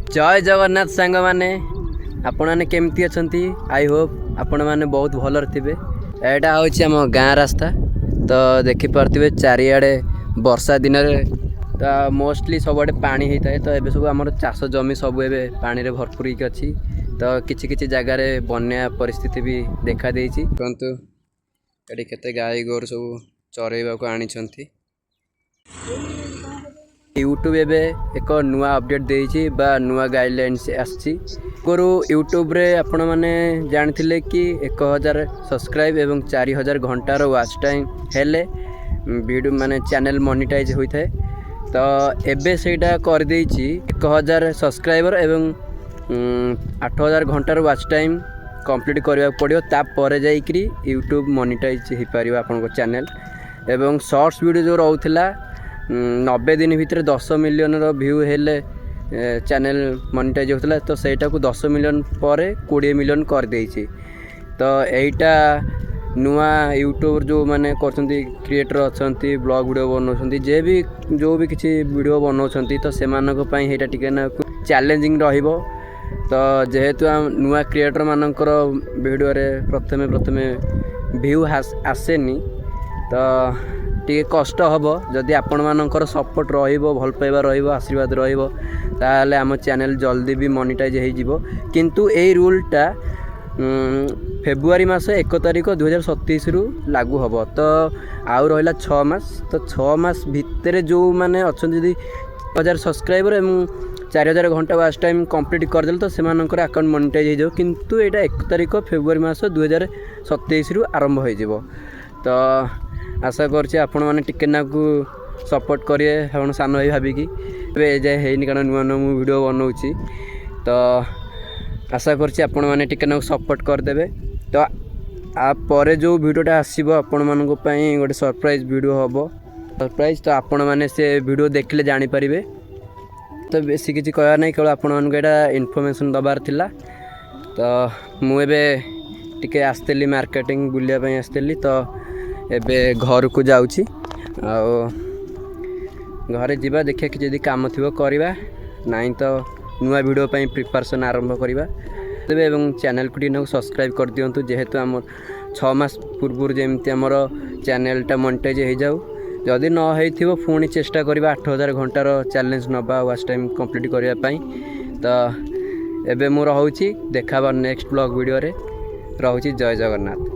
जय जगन्नाथ सांग मैंने आपण मैंने केमती अच्छा आई होप आपण मैंने बहुत भल थे। यहाँ हूँ आम गाँ रास्ता तो देखिपे चारिड़े वर्षा दिन तो मोस्टली सबुआड़े पानी होता है। तो ये सब आम चाष जमी सब ए पानी भरपूर अच्छी तो किसी जगार बन्या परिस्थिति भी देखा देती। कहतु ये केते गाई गोर सब चरैवाक आनी यूट्यूब एबे एक नुआ अपडेट देइछि बा नुआ गाइडलाइंस आछि। गोरु यूट्यूब रे आपण माने जानथिले कि 1000 सब्सक्राइब एवं 4000 घंटार वाच टाइम हेले वीडियो माने चैनल मोनेटाइज होइथाय। तो एबे सेटा कर देइछि 1000 सब्सक्राइबर एवं 8000 घंटार वाच टाइम कंप्लीट करबा पड़ियो तापर जाइकरी यूट्यूब मोनेटाइज हो पारियो आपन चैनल। एवं शॉर्ट्स वीडियो जो रहउथिला 90 दिन भितर 10 मिलियन व्यू हेले चैनल मोनेटाइज होता तो सहीटा को 10 मिलियन पर 20 मिलियन कर देइछि। तो एटा नुआ यूट्यूबर जो माने करछंती क्रिएटर अच्छी ब्लॉग वीडियो बनाउछंती जो भी किसी वीडियो बनाउछंती तो सेमानक पई हेटा टिके ना चैलेंजिंग रहिबो। तो जेहेतु नुआ क्रिएटर मानकर वीडियो रे प्रथमे व्यू आसेनी तो टे कष्ट हम जदि आपण मानकर सपोर्ट रहिबो भल पाइबा रहिबो आशीर्वाद रहिबो ताले आम चैनल जल्दी भी मोनेटाइज हो जिवो। किंतु ए रूलटा फेब्रुआरी मास 1 तारिख 2027 रु लागू हम। तो आउ रहिला 6 मास तो 6 मास भितर जो माने अच्छा जदि 1000 सब्सक्राइबर एवं 4000 घंटा वाच टाइम कंप्लीट करदेल तो सेमानकर अकाउंट मोनेटाइज हो। किंतु एटा 1 तारिख फेब्रुआरी मास 2027 रु आरंभ हो जिवो। तो आशा करछे आपण माने टिके नाकू सपोर्ट करिए आपण सान भाई भाबिकी ए जाय हेनी कारण नुआ नुआ वीडियो बनाउछि। तो आशा करछे आपण माने टिके नाकू सपोर्ट कर देबे। तो आ परे जो वीडियोटा आसीबो आपण मानको पई गोटे सरप्राइज वीडियो हबो सरप्राइज। तो आपण माने से वीडियो देखले जानि परिबे। तो बेसी किछि कहया नै केवल आपण मानको एटा इन्फॉर्मेशन दबार थिला। तो मु एबे टिके आस्तेली मार्केटिंग बुलिया पई आस्तेली तो एबे घर को जाऊँगी घरे जीवा देखिए कि जदि काम थी करवा नाई तो नुआ वीडियो पे प्रिपरेशन आरंभ करवा तेज एवं चैनल को टी सब्सक्राइब कर दिंतु। जेहेतु आम 6 मास पूर्व जमी आमर चैनलटा मोनेटाइज हो जाऊ जदि न हो पुणी चेष्टा करवा 8000 घंटार चैलेंज नवा वाच टाइम कंप्लीट करने। तो एबे मु रहूची देखा नेक्स्ट ब्लॉग वीडियो रे रहूची। जय जगन्नाथ।